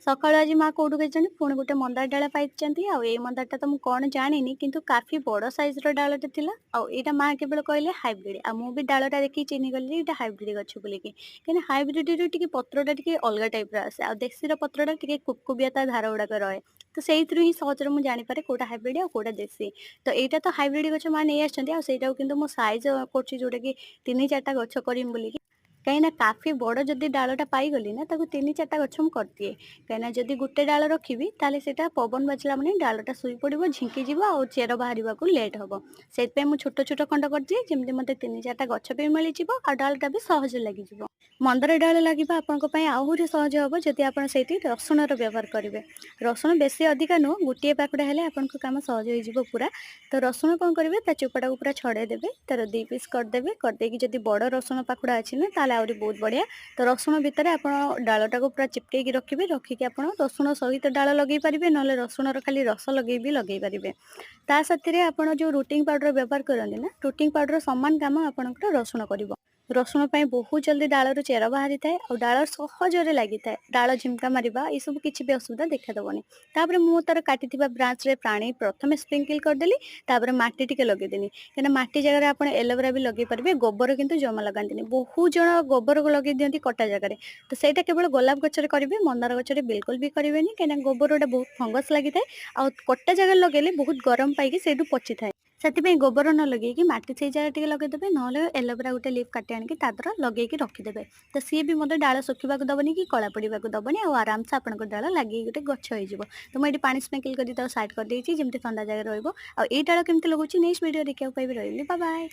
ସକାଳୁ ଆଜି ମା କୋଉଠୁ କେଜାଣି ପୁଣି ଗୋଟେ ମନ୍ଦାର ଡାଳ ପାଇଛନ୍ତି। ଆଉ ଏଇ ମନ୍ଦାରଟା ତ ମୁଁ କଣ ଜାଣିନି, କିନ୍ତୁ କାଫି ବଡ ସାଇଜର ଡାଳଟେ ଥିଲା। ଆଉ ଏଇଟା ମା କେବଳ କହିଲେ ହାଇବ୍ରିଡ। ଆଉ ମୁଁ ବି ଡାଳଟା ଦେଖିକି ଚିହ୍ନିଗଲି ଯେ ଏଇଟା ହାଇବ୍ରିଡ ଗଛ ବୋଲିକି। କାହିଁକିନା ହାଇବ୍ରିଡରେ ଟିକେ ପତ୍ରଟା ଟିକେ ଅଲଗା ଟାଇପର ଆସେ। ଆଉ ଦେଶୀର ପତ୍ରଟା ଟିକେ କୁବକୁବିଆ ତା ଧାର ଗୁଡାକ ରହେ। ତ ସେଇଥିରୁ ହିଁ ସହଜରେ ମୁଁ ଜାଣିପାରେ କୋଉଟା ହାଇବ୍ରିଡ ଆଉ କୋଉଟା ଦେଶୀ। ତ ଏଇଟା ତ ହାଇବ୍ରିଡ ଗଛ ମା ନେଇ ଆସିଛନ୍ତି। ଆଉ ସେଇଟାକୁ କିନ୍ତୁ ମୁଁ ସାଇଜ କରୁଛି ଯୋଉଟା କି 3-4ଟା ଗଛ କରିମି ବୋଲିକି। କାହିଁକିନା କାଫି ବଡ଼ ଯଦି ଡାଳଟା ପାଇଗଲି ନା ତାକୁ 3-4ଟା ଗଛ ମୁଁ କରିଦିଏ। କାହିଁକିନା ଯଦି ଗୋଟେ ଡାଳ ରଖିବି ତାହେଲେ ସେଇଟା ପବନ ବାଜିଲା ମାନେ ଡାଳଟା ଶୋଇ ପଡ଼ିବ, ଝିଙ୍କିଯିବ ଆଉ ଚେର ବାହାରିବାକୁ ଲେଟ୍ ହବ। ସେଇଥିପାଇଁ ମୁଁ ଛୋଟ ଛୋଟ ଖଣ୍ଡ କରିଦିଏ, ଯେମିତି ମୋତେ 3-4ଟା ଗଛ ବି ମିଳିଯିବ ଆଉ ଡାଳଟା ବି ସହଜ ଲାଗିଯିବ। ମନ୍ଦାର ଡାଳ ଲାଗିବା ଆପଣଙ୍କ ପାଇଁ ଆହୁରି ସହଜ ହବ ଯଦି ଆପଣ ସେଇଠି ରସୁଣର ବ୍ୟବହାର କରିବେ। ରସୁଣ ବେଶୀ ଅଧିକା ନୁହଁ, ଗୋଟିଏ ପାଖୁଡ଼ା ହେଲେ ଆପଣଙ୍କ କାମ ସହଜ ହେଇଯିବ ପୁରା। ତ ରସୁଣ କ'ଣ କରିବେ, ତା ଚୋପାଟାକୁ ପୁରା ଛଡ଼େଇ ଦେବେ, ତାର 2 ପିସ୍ କରିଦେବେ। କରିଦେଇକି ଯଦି ବଡ଼ ରସୁଣ ପାଖୁଡ଼ା ଅଛି ନା ତାହେଲେ ଆହୁରି ବହୁତ ବଢ଼ିଆ। ତ ରସୁଣ ଭିତରେ ଆପଣ ଡାଳଟାକୁ ପୁରା ଚିପକେଇକି ରଖିବେ। ରଖିକି ଆପଣ ରସୁଣ ସହିତ ଡାଳ ଲଗେଇ ପାରିବେ, ନହେଲେ ରସୁଣର ଖାଲି ରସ ଲଗେଇ ବି ଲଗେଇ ପାରିବେ। ତା ସାଥିରେ ଆପଣ ଯୋଉ ରୁଟିଂ ପାଉଡର ବ୍ୟବହାର କରନ୍ତି ନା, ରୁଟିଂ ପାଉଡର ସମାନ କାମ ଆପଣଙ୍କର ରସୁଣ କରିବ। ରସୁଣ ପାଇଁ ବହୁତ ଜଲ୍ଦି ଡାଳରୁ ଚେର ବାହାରିଥାଏ ଆଉ ଡାଳ ସହଜରେ ଲାଗିଥାଏ। ଡାଳ ଝିମ୍କା ମାରିବା ଏସବୁ କିଛି ବି ଅସୁବିଧା ଦେଖାଦେବନି। ତାପରେ ମୁଁ ତାର କାଟିଥିବା ବ୍ରାଞ୍ଚରେ ପାଣି ପ୍ରଥମେ ସ୍ପ୍ରିଙ୍କଲ କରିଦେଲି, ତାପରେ ମାଟି ଟିକେ ଲଗେଇଦେଲି। କାହିଁକିନା ମାଟି ଜାଗାରେ ଆପଣ ଏଲୋଭେରା ବି ଲଗେଇ ପାରିବେ, ଗୋବର କିନ୍ତୁ ଜମା ଲଗାନ୍ତିନି। ବହୁତ ଜଣ ଗୋବରକୁ ଲଗେଇ ଦିଅନ୍ତି କଟା ଜାଗାରେ। ତ ସେଇଟା କେବଳ ଗୋଲାପ ଗଛରେ କରିବେ, ମନ୍ଦାର ଗଛରେ ବିଲକୁଲ ବି କରିବେନି। କାହିଁକିନା ଗୋବରଟା ବହୁତ ଫଙ୍ଗସ ଲାଗିଥାଏ ଆଉ କଟା ଜାଗାରେ ଲଗେଇଲେ ବହୁତ ଗରମ ପାଇକି ସେଇଠୁ ପଚିଥାଏ। ସେଥିପାଇଁ ଗୋବର ନ ଲଗେଇକି ମାଟି ସେଇ ଜାଗାରେ ଟିକେ ଲଗେଇଦେବେ, ନହେଲେ ଏଲୋଭେରା ଗୋଟେ ଲିଫ୍ କାଟି ଆଣିକି ତା ଦେହରେ ଲଗେଇକି ରଖିଦେବେ। ତ ସିଏ ବି ମୋତେ ଡାଳ ଶୁଖିବାକୁ ଦବନି କି କଳା ପଡ଼ିବାକୁ ଦବନି ଆଉ ଆରାମସେ ଆପଣଙ୍କ ଡାଳ ଲାଗିକି ଗୋଟେ ଗଛ ହେଇଯିବ। ତ ମୁଁ ଏଠି ପାଣି ସ୍ପ୍ରିଙ୍କଲ କରି ତାକୁ ସାଇଡ୍ କରିଦେଇଛି ଯେମିତି ଥଣ୍ଡା ଜାଗାରେ ରହିବ। ଆଉ ଏଇ ଡାଳ କେମିତି ଲଗାଉଛି ନେକ୍ସଟ ଭିଡ଼ିଓ ଦେଖିବାକୁ ପାଇବି। ରହିଲି, ବାଏ ବାଏ।